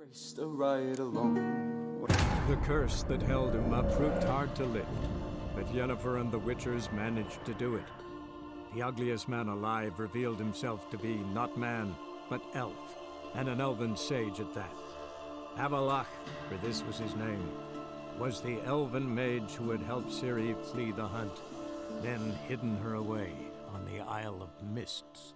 Raced a ride along. The curse that held him up proved hard to lift, but Yennefer and the Witchers managed to do it. The ugliest man alive revealed himself to be not man, but elf, and an elven sage at that. Avalach, for this was his name, was the elven mage who had helped Ciri flee the hunt, then hidden her away on the Isle of Mists.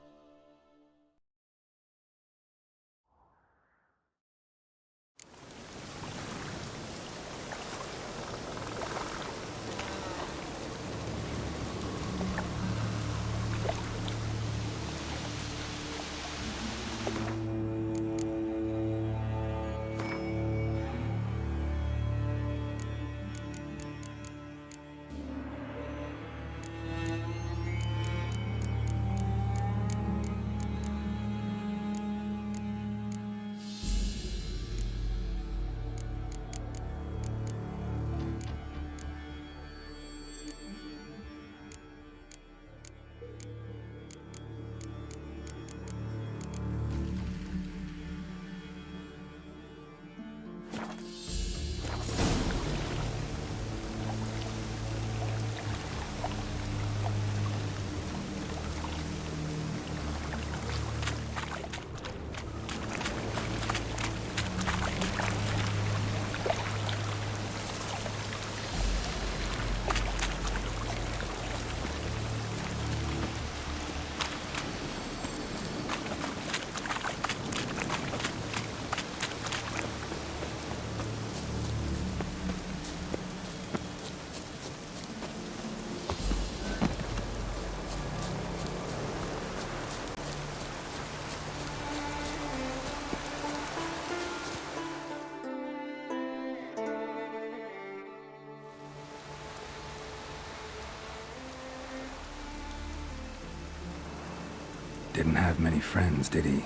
Didn't have many friends, did he?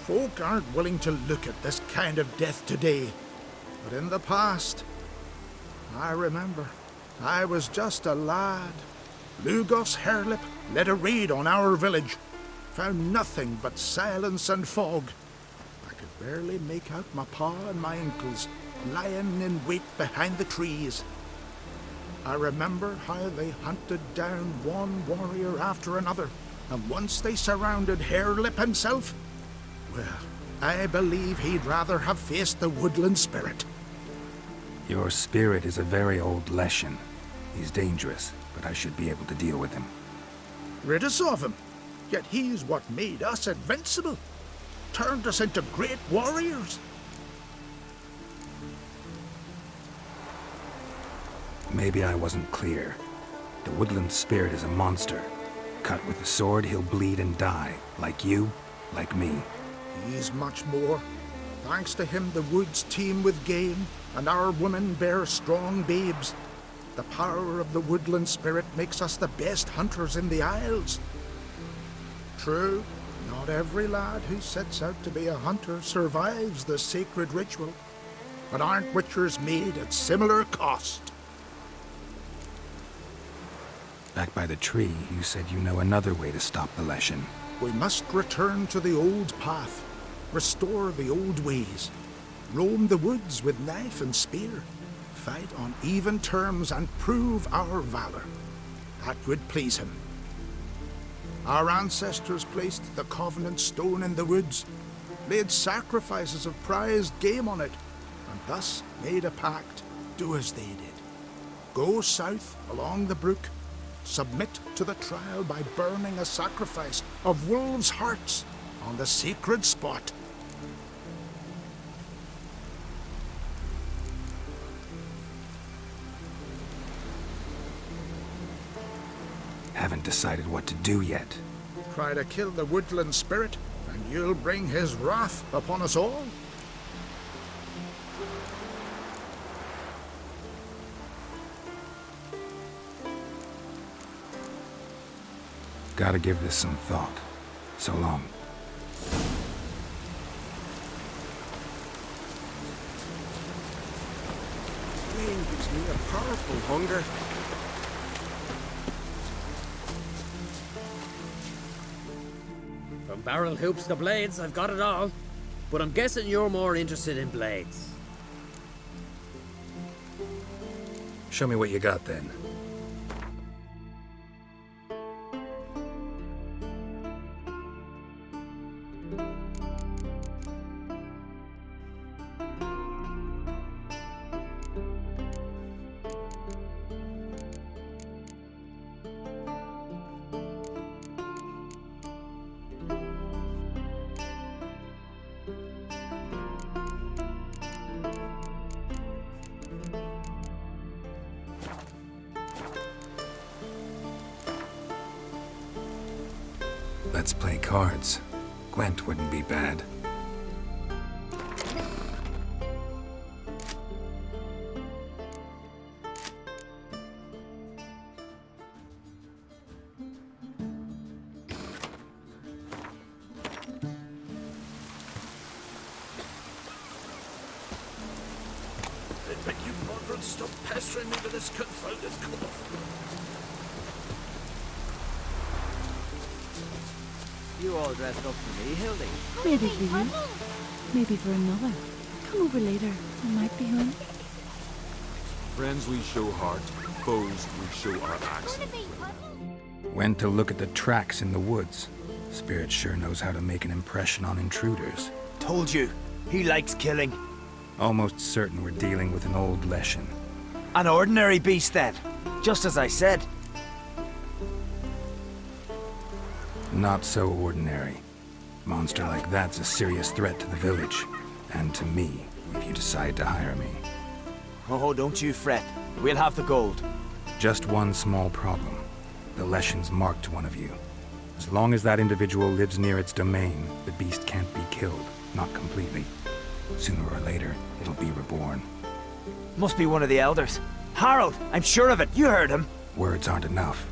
Folk aren't willing to look at this kind of death today. But in the past, I remember, I was just a lad. Lugos Hairlip led a raid on our village. Found nothing but silence and fog. I could barely make out my pa and my uncles lying in wait behind the trees. I remember how they hunted down one warrior after another. And once they surrounded Hairlip himself, well, I believe he'd rather have faced the woodland spirit. Your spirit is a very old Leshen. He's dangerous, but I should be able to deal with him. Rid us of him, yet he's what made us invincible. Turned us into great warriors. Maybe I wasn't clear. The woodland spirit is a monster. Cut with a sword, he'll bleed and die. Like you, like me. He's much more. Thanks to him, the woods teem with game, and our women bear strong babes. The power of the woodland spirit makes us the best hunters in the Isles. True, not every lad who sets out to be a hunter survives the sacred ritual. But aren't witchers made at similar cost? Back by the tree, you said you know another way to stop the Leshen. We must return to the old path, restore the old ways, roam the woods with knife and spear, fight on even terms and prove our valor. That would please him. Our ancestors placed the Covenant Stone in the woods, laid sacrifices of prized game on it, and thus made a pact, do as they did. Go south along the brook, submit to the trial by burning a sacrifice of wolves' hearts on the sacred spot. Haven't decided what to do yet. Try to kill the woodland spirit, and you'll bring his wrath upon us all. Gotta give this some thought. So long. Rain gives me a powerful hunger. From barrel hoops to blades, I've got it all. but I'm guessing you're more interested in blades. Show me what you got then. Let's play cards. Gwent wouldn't be bad. I beg you, Margaret, stop pestering me with this confounded cough. You all dressed up for me, Hildy? Maybe for you. Maybe for another. Come over later. I might be home. Friends we show heart, foes we show our accent. Went to look at the tracks in the woods. Spirit sure knows how to make an impression on intruders. Told you, he likes killing. Almost certain we're dealing with an old Leshen. An ordinary beast then, just as I said. Not so ordinary. Monster like that's a serious threat to the village. And to me, if you decide to hire me. Oh, don't you fret. We'll have the gold. Just one small problem. The Leshen's marked one of you. As long as that individual lives near its domain, the beast can't be killed. Not completely. Sooner or later, it'll be reborn. Must be one of the elders. Harold, I'm sure of it. You heard him. Words aren't enough.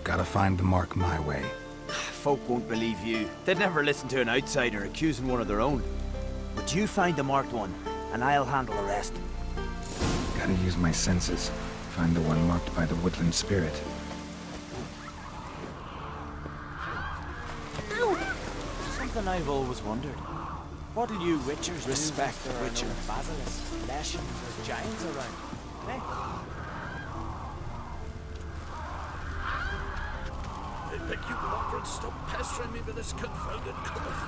Gotta find the mark my way. Folk won't believe you. They'd never listen to an outsider accusing one of their own. But you find the marked one, and I'll handle the rest. Gotta use my senses. Find the one marked by the woodland spirit. Something I've always wondered. What'll you witchers Respect do if there are witcher. no basilisks, leshens, or giants around? Eh? I beg you, Margaret, stop pestering me with this confounded cough.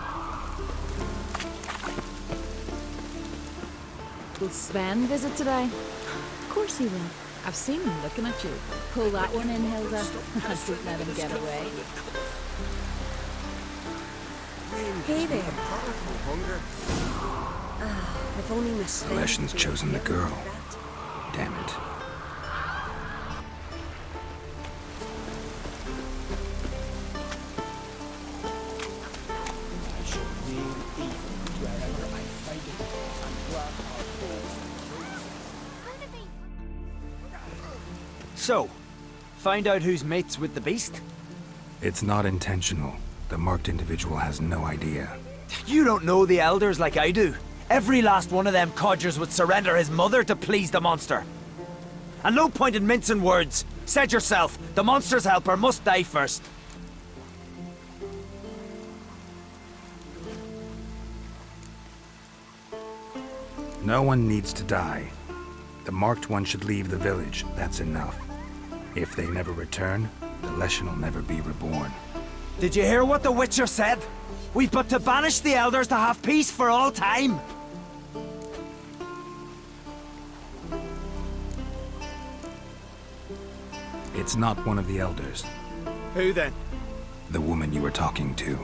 Will Sven visit today? Of course he will. I've seen him looking at you. Pull that one in, Hilda. Don't let him get away. Hey there. Powerful hunger. If only Miss The Leshen's chosen the girl. Damn it. I shall reign evil wherever I find it, and grant our foes. So, find out who's mates with the beast? It's not intentional. The marked individual has no idea. You don't know the elders like I do. Every last one of them codgers would surrender his mother to please the monster. And no point in mincing words. Said yourself, the monster's helper must die first. No one needs to die. The marked one should leave the village. That's enough. If they never return, the Leshen will never be reborn. Did you hear what the Witcher said? We've but to banish the elders to have peace for all time. It's not one of the elders. Who then? The woman you were talking to.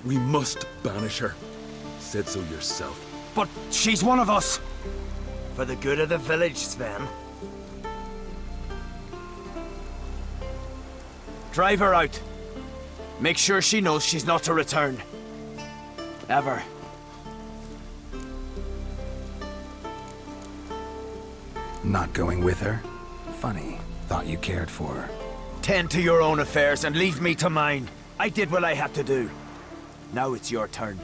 We must banish her. Said so yourself. But she's one of us. For the good of the village, Sven. Drive her out. Make sure she knows she's not to return. Ever. Not going with her? Funny. Thought you cared for her. Tend to your own affairs and leave me to mine. I did what I had to do. Now it's your turn.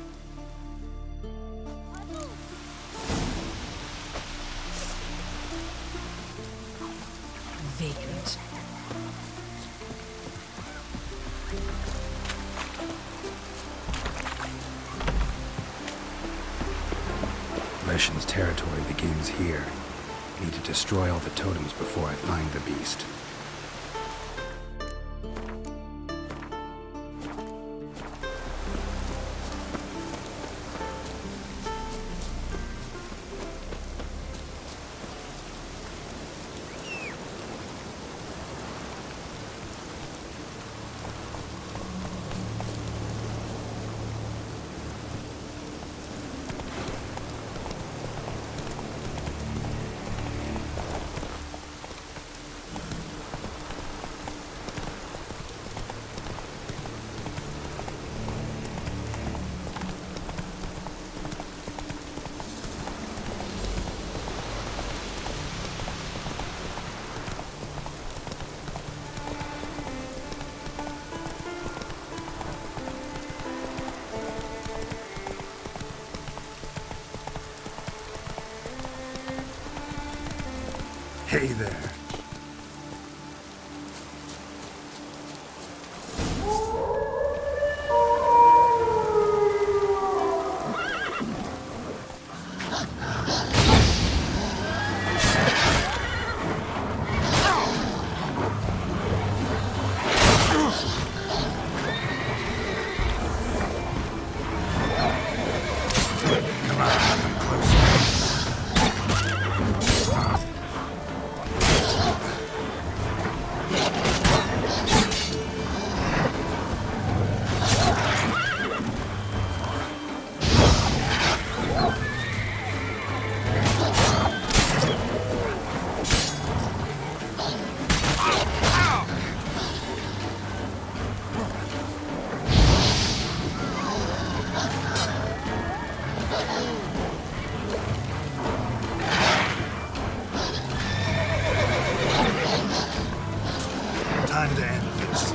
Vagrant. Leshen's territory begins here. Need to destroy all the totems before I find the beast. Hey there. Time to end this.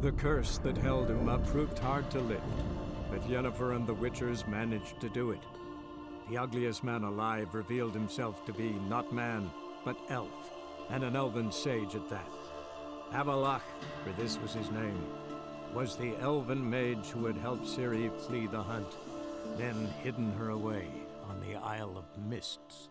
The curse that held Uma proved hard to lift, but Yennefer and the Witchers managed to do it. The ugliest man alive revealed himself to be not man, but elf, and an elven sage at that. Avalach, for this was his name, was the elven mage who had helped Ciri flee the hunt, then hidden her away on the Isle of Mists.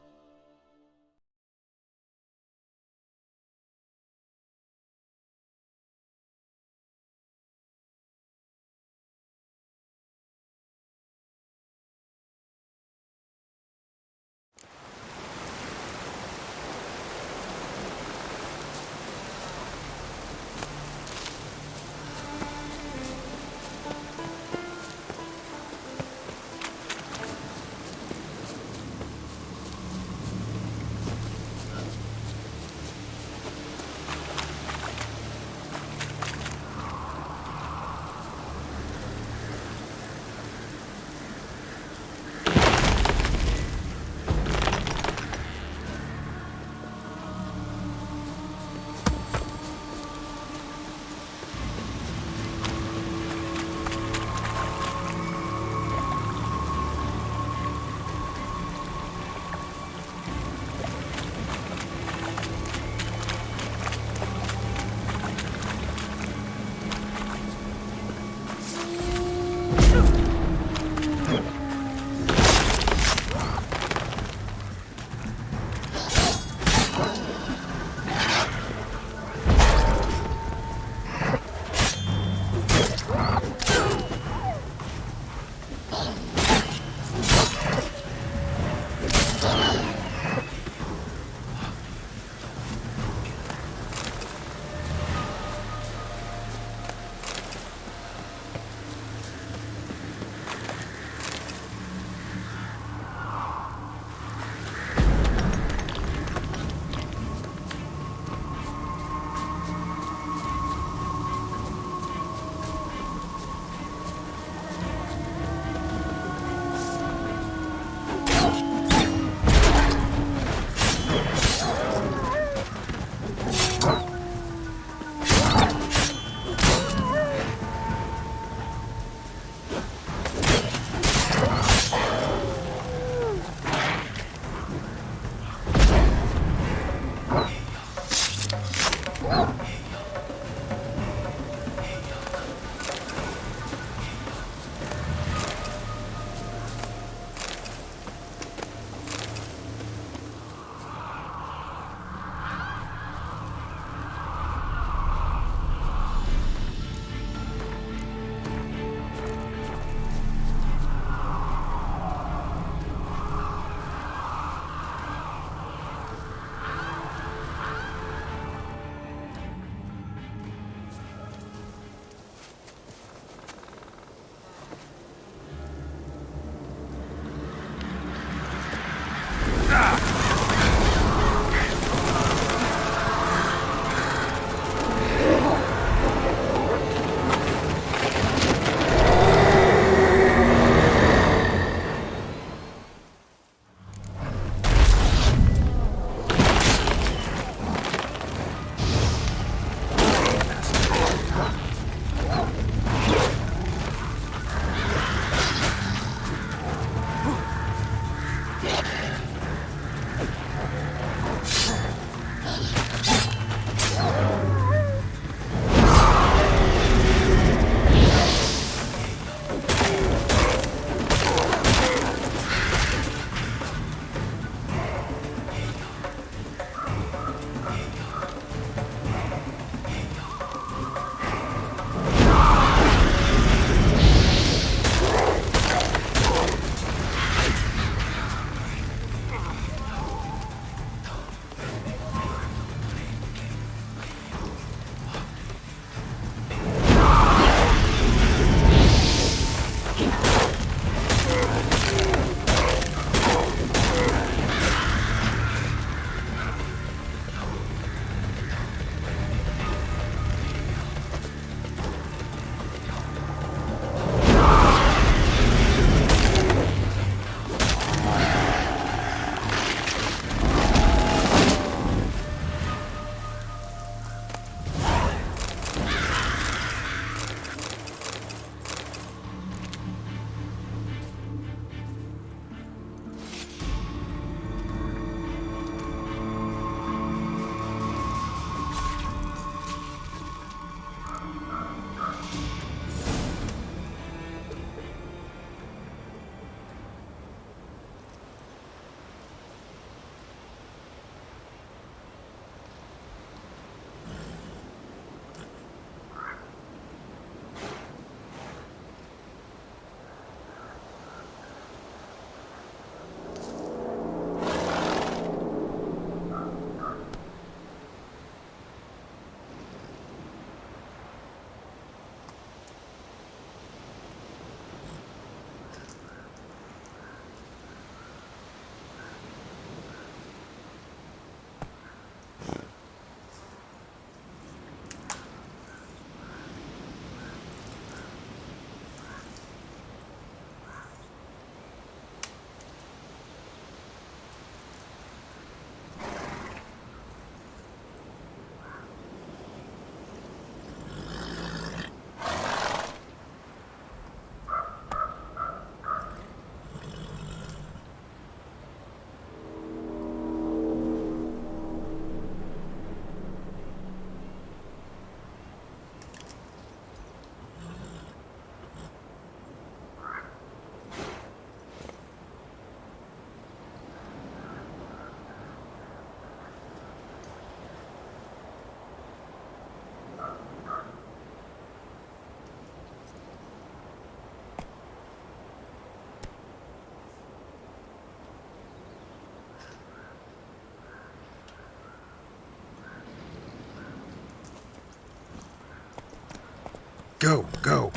Go, go.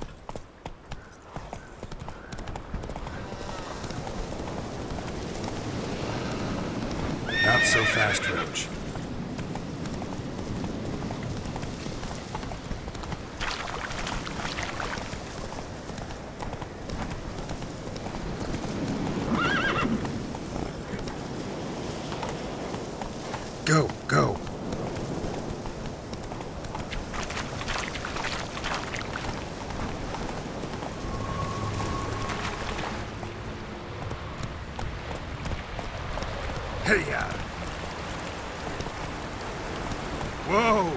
Not so fast, Roach. Go, go. Hey-ya! Whoa!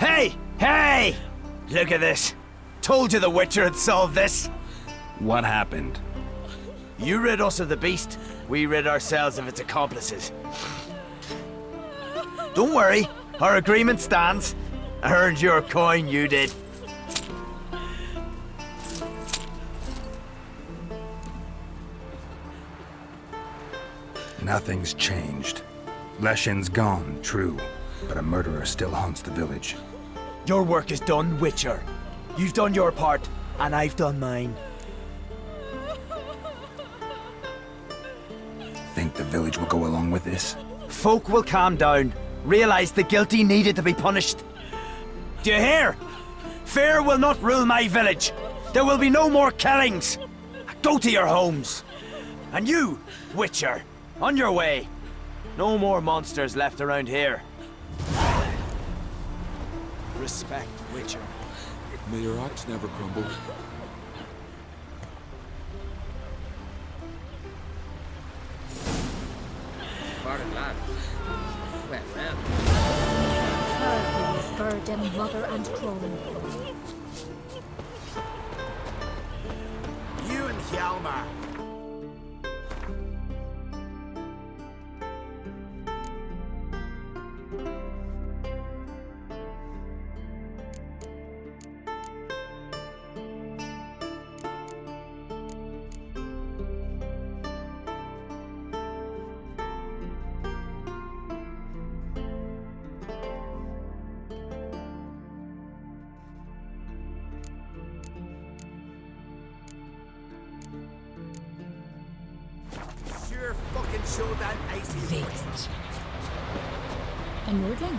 Hey! Hey! Look at this. Told you the Witcher had solved this. What happened? You rid us of the beast, we rid ourselves of its accomplices. Don't worry, our agreement stands. I earned your coin, you did. Nothing's changed. Leshin's gone, true, but a murderer still haunts the village. Your work is done, Witcher. You've done your part, and I've done mine. Think the village will go along with this? Folk will calm down, realize the guilty needed to be punished. Do you hear? Fear will not rule my village. There will be no more killings. Go to your homes. And you, Witcher, on your way. No more monsters left around here. Respect, Witcher. May your axe never crumble. Pardon, lad. Well, well. Hurricanes, burden, mother and crone. You and Hjalmar. Sure fucking show that icy Fate. A Nordling?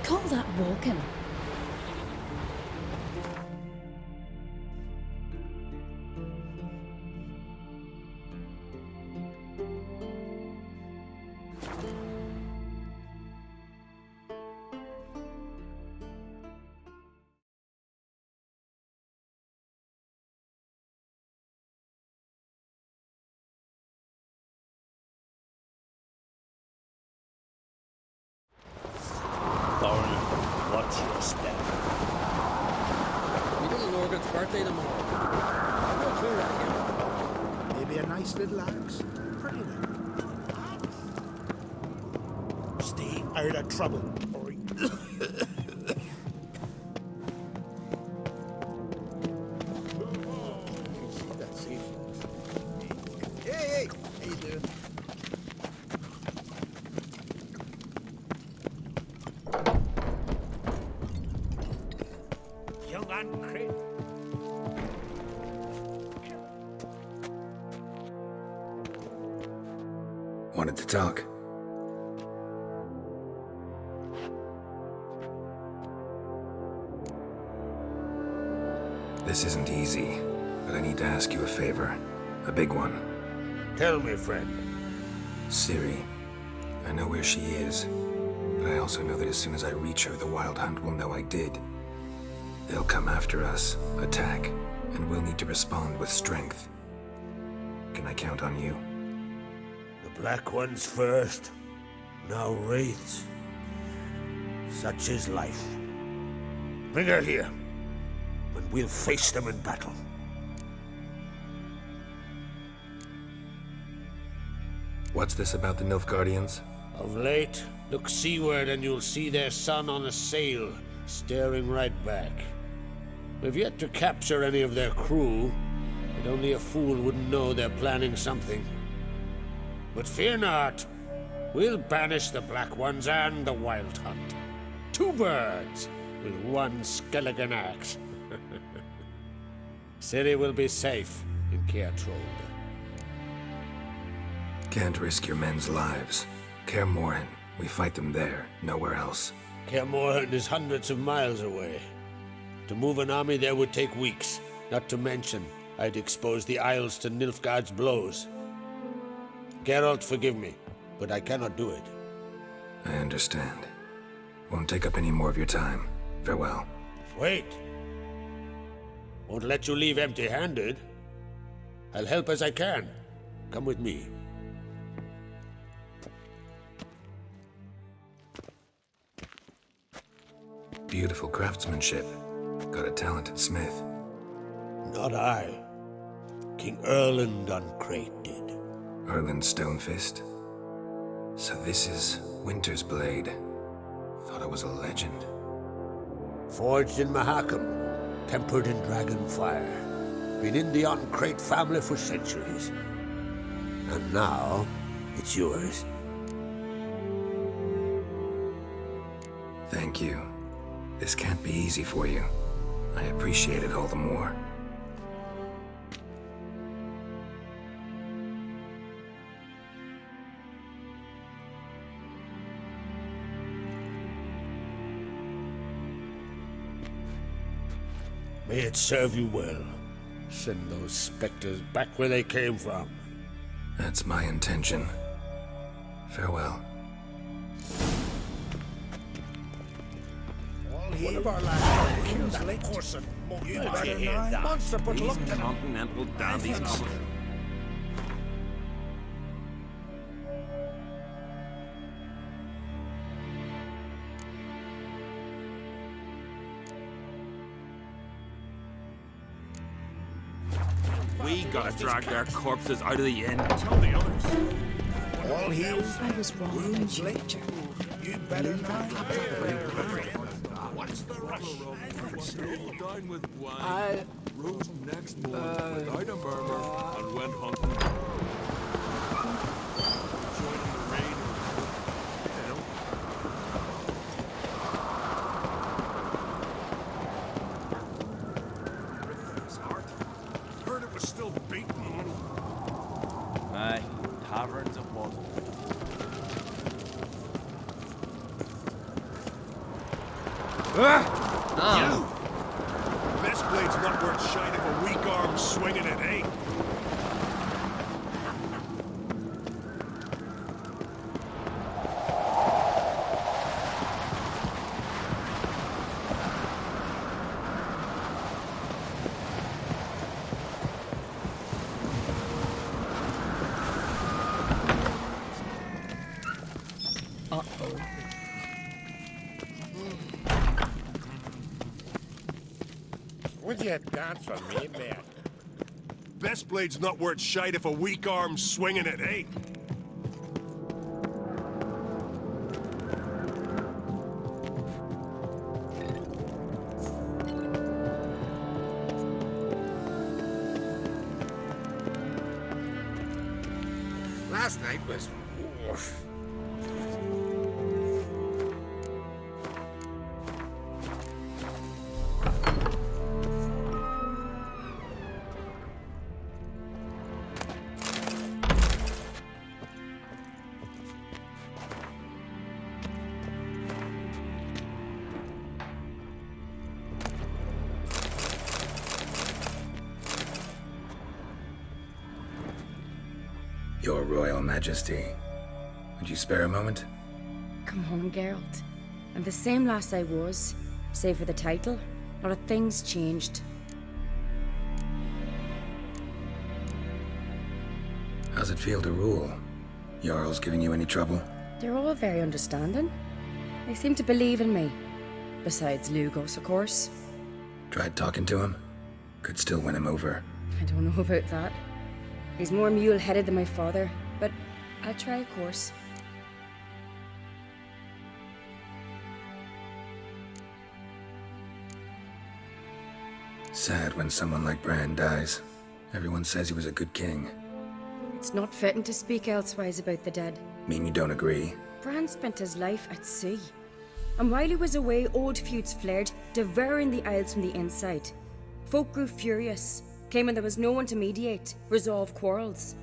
Call that walking. Watch your step. We don't know it's birthday tomorrow. No clue right here. Maybe a nice little axe. Pretty little. Stay out of trouble. Or... Hey, how you doing? Young and crit. Wanted to talk. This isn't easy, but I need to ask you a favor. A big one. Tell me, friend. Ciri. I know where she is, but I also know that as soon as I reach her, the Wild Hunt will know I did. They'll come after us, attack, and we'll need to respond with strength. Can I count on you? The Black Ones first, now Wraiths. Such is life. Bring her here, and we'll face them in battle. What's this about the Nilfgaardians? Of late, look seaward and you'll see their sun on a sail, staring right back. We've yet to capture any of their crew, but only a fool wouldn't know they're planning something. But fear not, we'll banish the Black Ones and the Wild Hunt. 2 birds with 1 skeleton axe. City will be safe in Caertrold. Can't risk your men's lives. Kaer Morhen, we fight them there, nowhere else. Kaer Morhen is hundreds of miles away. To move an army there would take weeks, not to mention I'd expose the Isles to Nilfgaard's blows. Geralt, forgive me, but I cannot do it. I understand. Won't take up any more of your time. Farewell. Wait. Won't let you leave empty-handed. I'll help as I can. Come with me. Beautiful craftsmanship. Got a talented smith. Not I. King Erland Uncrate did. Erland Stonefist. So this is Winter's Blade. Thought it was a legend. Forged in Mahakam, tempered in dragon fire. Been in the Uncrate family for centuries. And now, it's yours. Thank you. This can't be easy for you. I appreciate it all the more. May it serve you well. Send those specters back where they came from. That's my intention. Farewell. One of our lads killed that person. You better not. Monster, but look to continental dandies. We gotta drag their corpses out of the inn. Tell the others. all healed. I was wrong about Wounds you, licked. Richard. You better not. What's the rush? Down with wine. Rose next morning without a murmur and went hunting. Joining the raid. You know. His heart. Heard it was still beating. Aye, taverns it was. You! Best blade's not worth shine if a weak arm swinging it, eh? Would you dance for me, man? Best blade's not worth shite if a weak arm's swinging it, eh? Last night was... oof. Your Royal Majesty. Would you spare a moment? Come home, Geralt. I'm the same lass I was, save for the title. A lot of things changed. How's it feel to rule? Jarl's giving you any trouble? They're all very understanding. They seem to believe in me. Besides Lugos, of course. Tried talking to him? Could still win him over. I don't know about that. He's more mule-headed than my father, but I'll try a course. Sad when someone like Bran dies. Everyone says he was a good king. It's not fitting to speak elsewise about the dead. Mean you don't agree? Bran spent his life at sea. And while he was away, old feuds flared, devouring the Isles from the inside. Folk grew furious, claiming there was no one to mediate, resolve quarrels.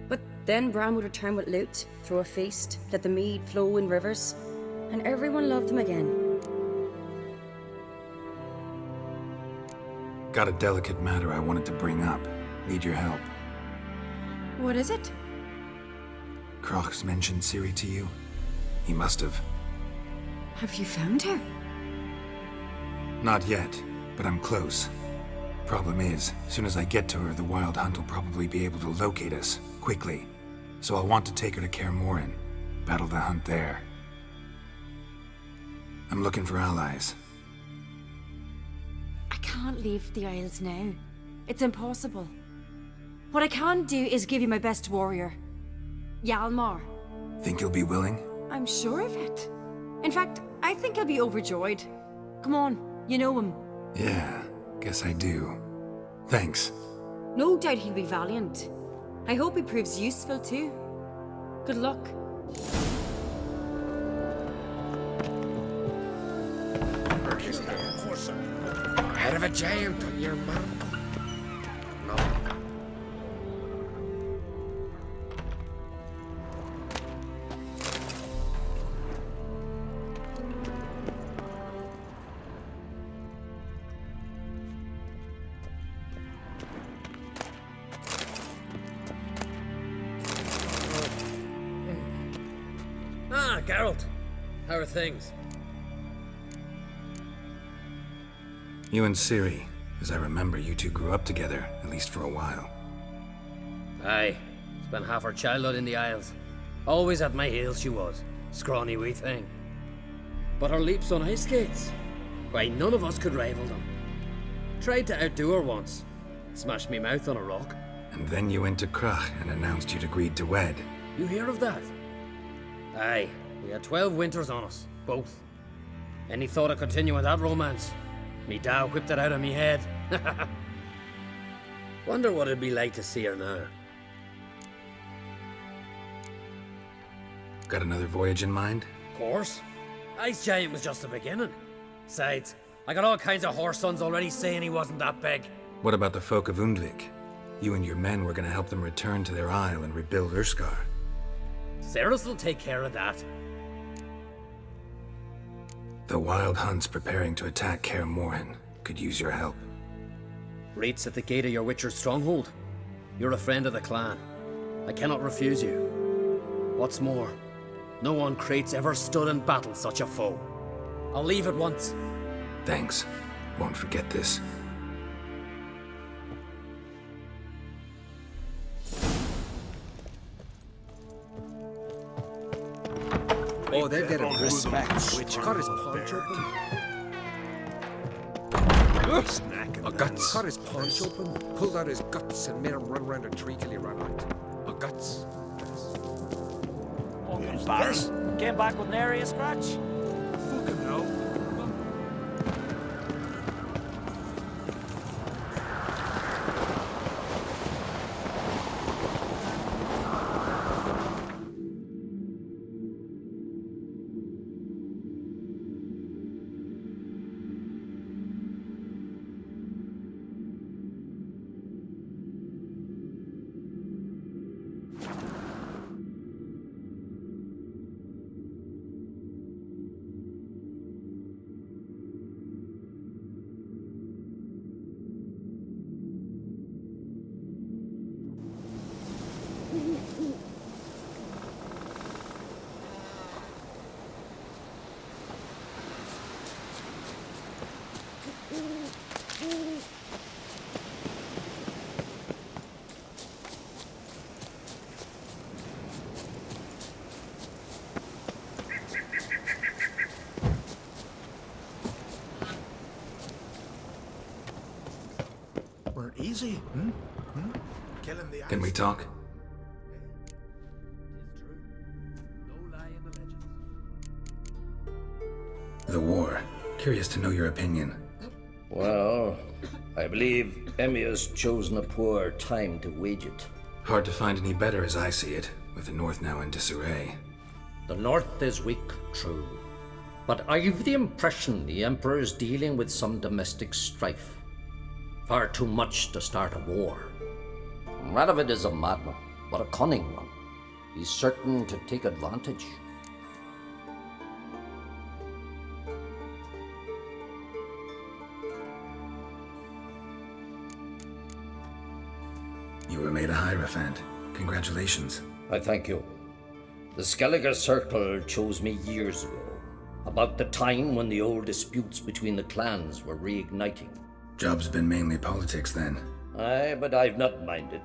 But then Bran would return with loot, throw a feast, let the mead flow in rivers, and everyone loved him again. Got a delicate matter I wanted to bring up. Need your help. What is it? Crach's mentioned Ciri to you? He must have. Have you found her? Not yet, but I'm close. Problem is, as soon as I get to her, the Wild Hunt will probably be able to locate us, quickly. So I'll want to take her to Kaer Morhen. Battle the hunt there. I'm looking for allies. I can't leave the Isles now. It's impossible. What I can do is give you my best warrior. Hjalmar. Think you'll be willing? I'm sure of it. In fact, I think he'll be overjoyed. Come on, you know him. Yeah, guess I do. Thanks. No doubt he'll be valiant. I hope he proves useful too. Good luck. Head of a giant on your map. No. Ah, Geralt. How are things? You and Ciri. As I remember, you two grew up together, at least for a while. Aye. Spent half her childhood in the Isles. Always at my heels she was. Scrawny wee thing. But her leaps on ice skates? Why, none of us could rival them. Tried to outdo her once. Smashed me mouth on a rock. And then you went to Crach and announced you'd agreed to wed. You hear of that? Aye. We had 12 winters on us. Both. Any thought of continuing that romance? Me Dow whipped it out of me head. Wonder what it'd be like to see her now. Got another voyage in mind? Of course. Ice Giant was just the beginning. Besides, I got all kinds of horse sons already saying he wasn't that big. What about the folk of Undvik? You and your men were gonna help them return to their isle and rebuild Urskar. Cerys will take care of that. The Wild Hunt's preparing to attack Kaer Morhen. Could use your help. Rates at the gate of your Witcher's stronghold. You're a friend of the clan. I cannot refuse you. What's more, no one Krait's ever stood in battle such a foe. I'll leave at once. Thanks. Won't forget this. Oh, they're getting respect. Cut his paunch open. Cut his paunch open, pulled out his guts, and made him run around a tree till he ran out. Guts. Baron, came back with nary a scratch. Fucking hell. We're easy, Killing the Can we ice. talk? The war. Curious to know your opinion. Well, I believe Emmir's chosen a poor time to wage it. Hard to find any better as I see it, with the North now in disarray. The North is weak, true. But I've the impression the Emperor is dealing with some domestic strife. Far too much to start a war. Radovid is a madman, but a cunning one. He's certain to take advantage. You were made a Hierophant. Congratulations. I thank you. The Skellige Circle chose me years ago, about the time when the old disputes between the clans were reigniting. Job's been mainly politics then. Aye, but I've not minded.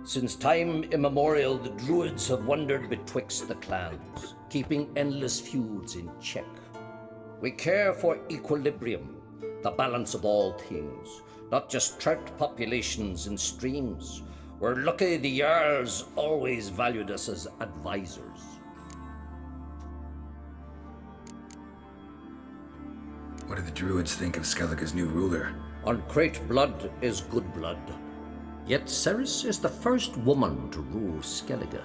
Since time immemorial, the Druids have wandered betwixt the clans, keeping endless feuds in check. We care for equilibrium, the balance of all things, not just trout populations and streams. We're lucky the Jarls always valued us as advisors. What do the Druids think of Skellige's new ruler? Uncrate blood is good blood. Yet Ceres is the first woman to rule Skellige.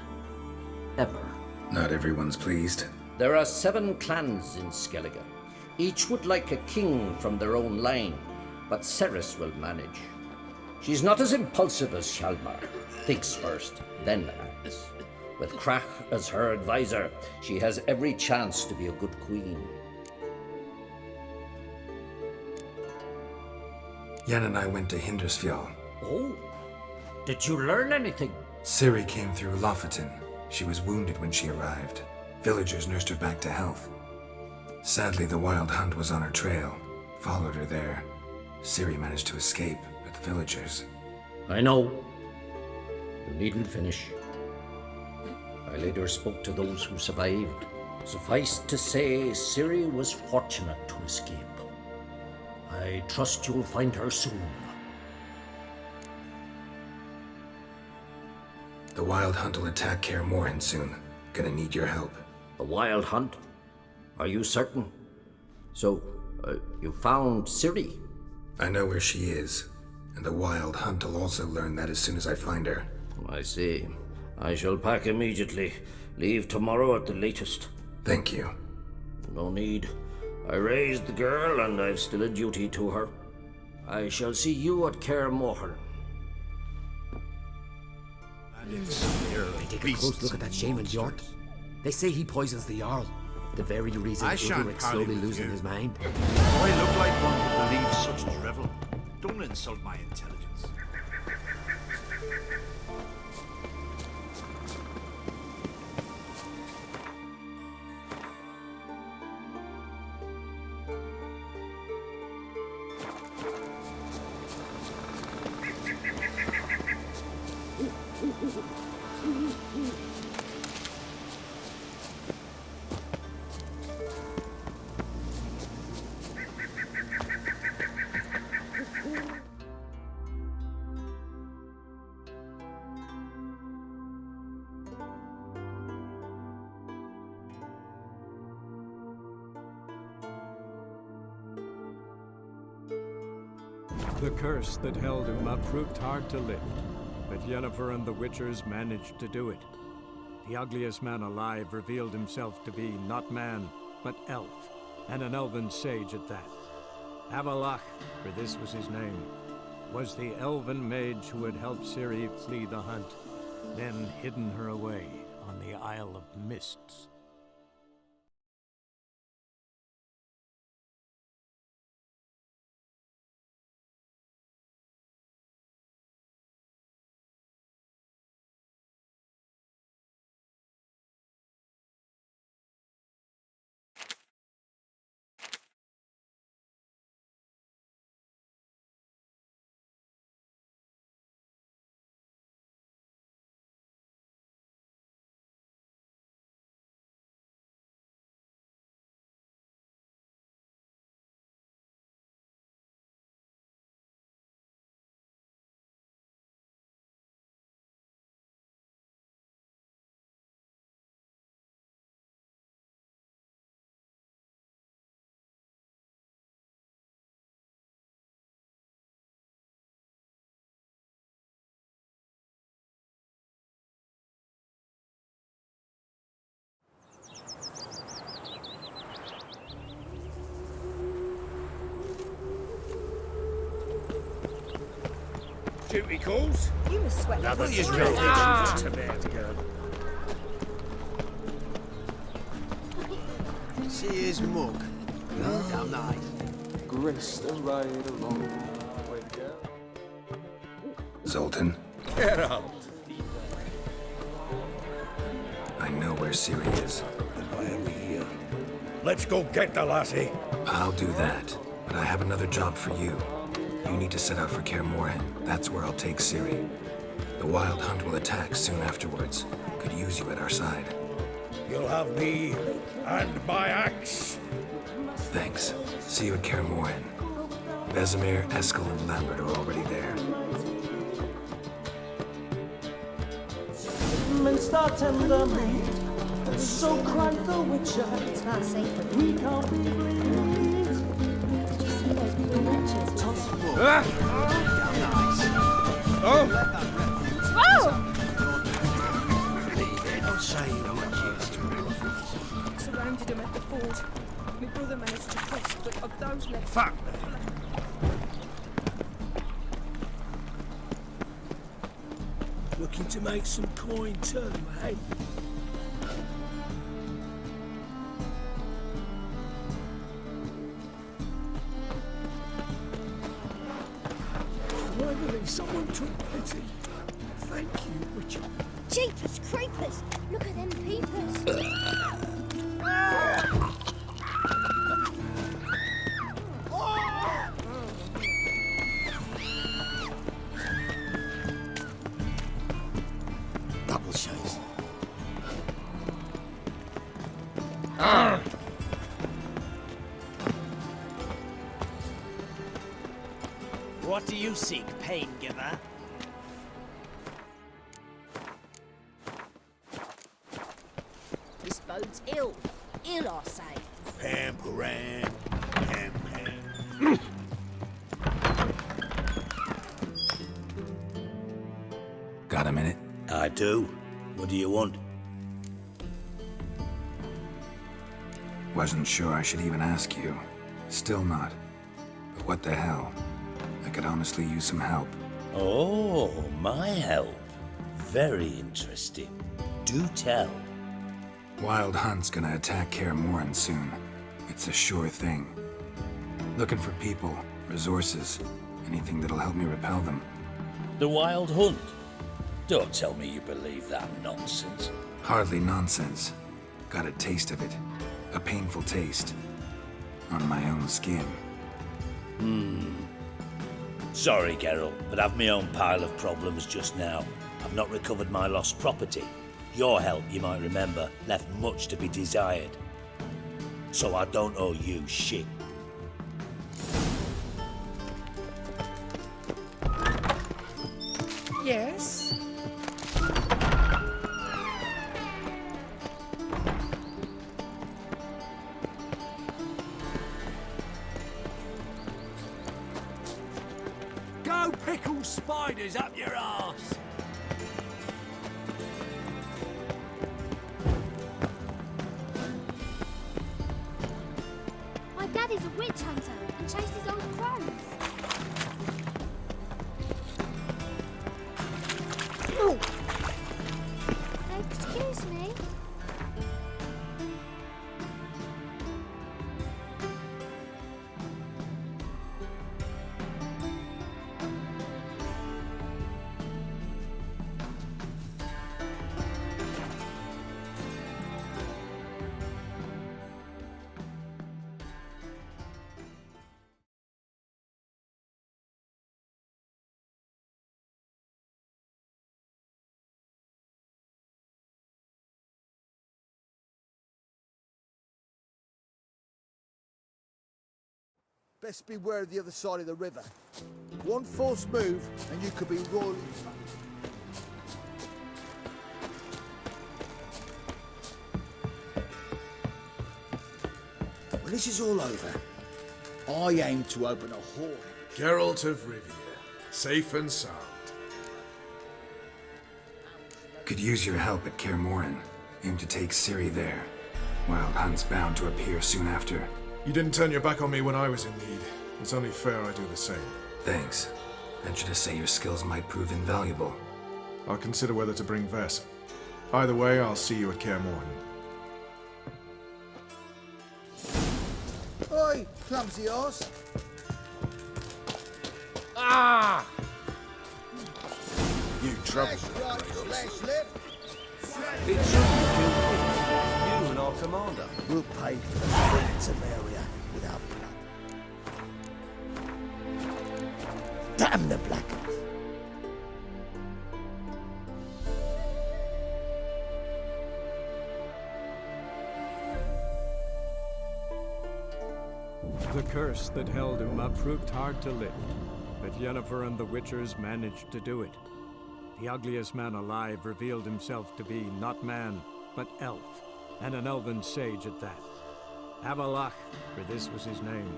Ever. Not everyone's pleased. There are 7 clans in Skellige. Each would like a king from their own line, but Ceres will manage. She's not as impulsive as Hjalmar. Thinks first, then acts. With Krach as her advisor, she has every chance to be a good queen. Jan and I went to Hindersfjall. Oh, did you learn anything? Ciri came through Lofoten. She was wounded when she arrived. Villagers nursed her back to health. Sadly, the Wild Hunt was on her trail. Followed her there. Ciri managed to escape, but the villagers... I know. You needn't finish. I later spoke to those who survived. Suffice to say, Ciri was fortunate to escape. I trust you'll find her soon. The Wild Hunt will attack Kaer Morhen soon. Gonna need your help. The Wild Hunt? Are you certain? So, you found Ciri? I know where she is, and the Wild Hunt will also learn that as soon as I find her. I see. I shall pack immediately. Leave tomorrow at the latest. Thank you. No need. I raised the girl, and I've still a duty to her. I shall see you at Kaer Morhen. Take a close look at that shaman Bjork. They say he poisons the Jarl. The very reason Ulrich's slowly losing his mind. I look like one who believes such drivel. Don't insult my intelligence. The curse that held Uma proved hard to lift, but Yennefer and the Witchers managed to do it. The ugliest man alive revealed himself to be not man, but elf, and an elven sage at that. Avalach, for this was his name, was the elven mage who had helped Ciri flee the hunt, then hidden her away on the Isle of Mists. duty calls. You must sweat. Another this real out. See his mug. No, damn nice. Grace the ride along. Way to go. Zoltan, Get out. I know where Ciri is. Why are we here? Let's go get the lassie. I'll do that, but I have another job for you. You need to set out for Kaer Morhen. That's where I'll take Ciri. The Wild Hunt will attack soon afterwards. Could use you at our side. You'll have me and my axe. Thanks. See you at Kaer Morhen. Vesemir, Eskel, and Lambert are already there. Start tender made, so cried the witcher. It's not safe for We can't be bleed. Did you see those blue witches? Oh! Don't say you don't Surrounded him at the fort. My brother managed to cross, but of those left. Fuck! Looking to make some coin too, hey? Finally, someone took pity. Thank you, Witcher. Jeepers creepers! Look at them peepers! Double chase. What do you seek, pain giver? This bodes ill. Ill, I say. Pam-paran. Pam-pam. Got a minute? I do. What do you want? Wasn't sure I should even ask you. Still not. But what the hell? I could honestly use some help. Oh, my help. Very interesting. Do tell. Wild Hunt's gonna attack Kaer Morhen soon. It's a sure thing. Looking for people, resources, anything that'll help me repel them. The Wild Hunt? Don't tell me you believe that nonsense. Hardly nonsense. Got a taste of it. A painful taste. On my own skin. Sorry, Geralt, but I've my own pile of problems just now. I've not recovered my lost property. Your help, you might remember, left much to be desired. So I don't owe you shit. Yes? Go pickle spiders up your arse! My daddy's a witch hunter and chases old crows. Excuse me? Best beware the other side of the river. One false move and you could be royally... When this is all over, I aim to open a hall. Geralt of Rivia, safe and sound. Could use your help at Kaer Morhen. Aim to take Ciri there. Wild Hunt's bound to appear soon after. You didn't turn your back on me when I was in need. It's only fair I do the same. Thanks. Venture to say your skills might prove invaluable. I'll consider whether to bring Vess. Either way, I'll see you at Kaer Morhen. Oi, clumsy horse. Ah! You trouble. Slash left. It should be killed. You and our commander. We'll pay for the fruits of area with our blood. Damn the blackers. The curse that held Uma proved hard to lift, but Yennefer and the Witchers managed to do it. The ugliest man alive revealed himself to be not man, but elf, and an elven sage at that. Avalach, for this was his name,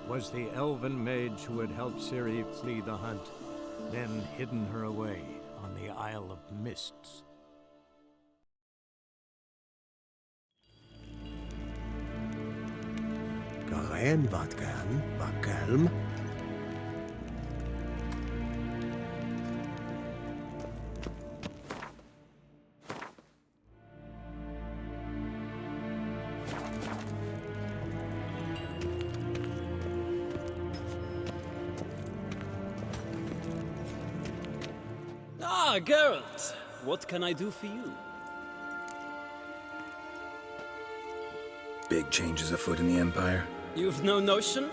was the elven mage who had helped Ciri flee the hunt, then hidden her away on the Isle of Mists. Karen wat kan, wat kalm. Ah, Geralt! What can I do for you? Big changes afoot in the Empire. You've no notion?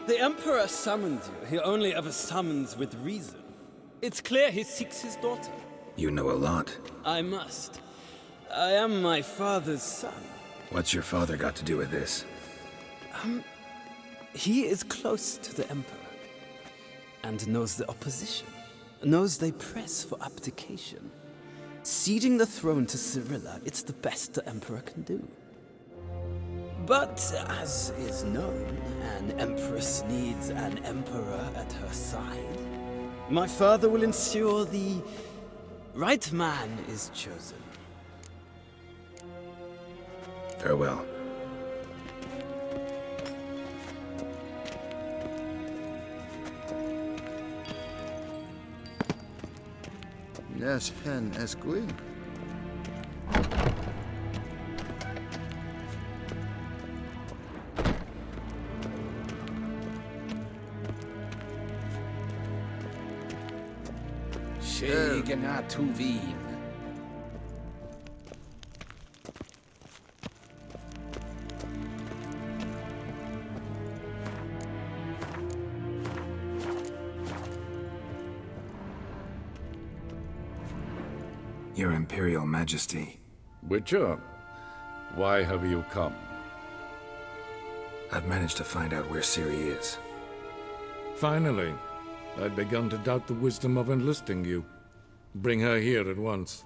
The Emperor summoned you. He only ever summons with reason. It's clear he seeks his daughter. You know a lot. I must. I am my father's son. What's your father got to do with this? He is close to the Emperor. And knows the opposition. Knows they press for abdication. Ceding the throne to Cirilla, it's the best the Emperor can do. But, as is known, an empress needs an emperor at her side. My father will ensure the right man is chosen. Farewell. Yes, hen as green. Schegena to Wien. Your Imperial Majesty. Witcher, why have you come? I've managed to find out where Ciri is. Finally. I'd begun to doubt the wisdom of enlisting you. Bring her here at once.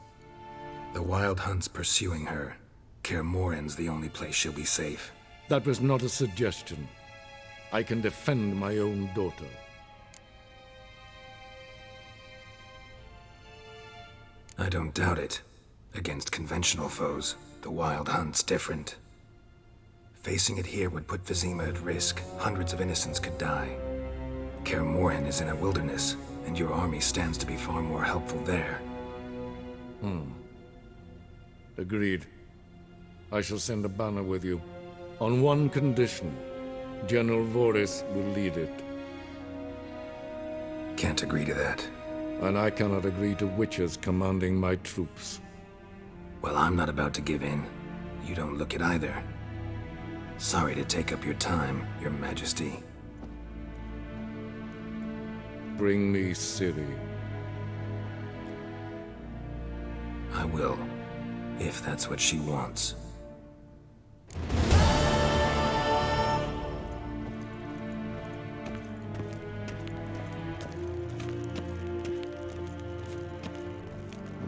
The Wild Hunt's pursuing her. Kaer Morhen's the only place she'll be safe. That was not a suggestion. I can defend my own daughter. I don't doubt it. Against conventional foes, the Wild Hunt's different. Facing it here would put Vizima at risk. Hundreds of innocents could die. Kaer Morhen is in a wilderness, and your army stands to be far more helpful there. Agreed. I shall send a banner with you. On one condition. General Voris will lead it. Can't agree to that. And I cannot agree to witches commanding my troops. Well, I'm not about to give in. You don't look it either. Sorry to take up your time, Your Majesty. Bring me Ciri. I will, if that's what she wants.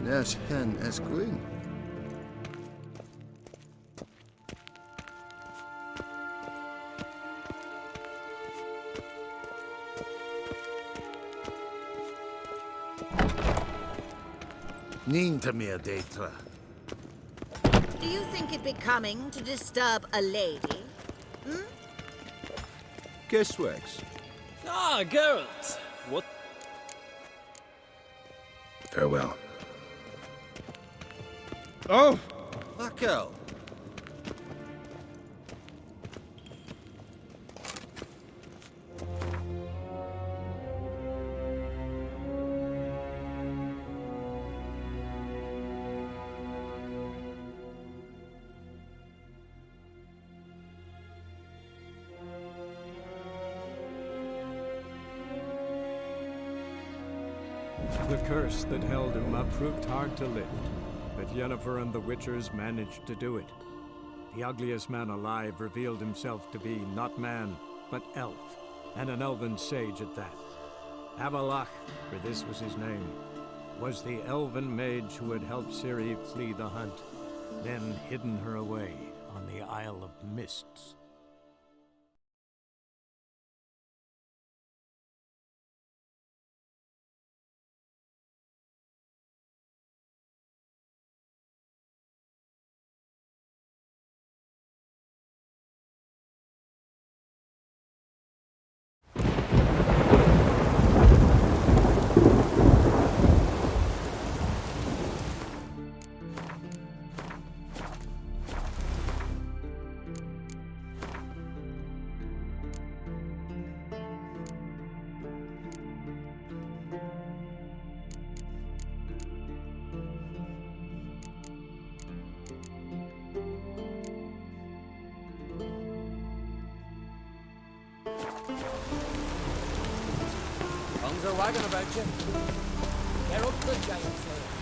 Yes, hen as green. Nintamir Datra. Do you think it becoming to disturb a lady? Guessworks. Ah, Geralt! What Farewell. Oh! Fuck hell. The curse that held Uma proved hard to lift, but Yennefer and the Witchers managed to do it. The ugliest man alive revealed himself to be not man, but elf, and an elven sage at that. Avalach, for this was his name, was the elven mage who had helped Ciri flee the hunt, then hidden her away on the Isle of Mists. Tongues are wagging about you. Get up the giant slayer.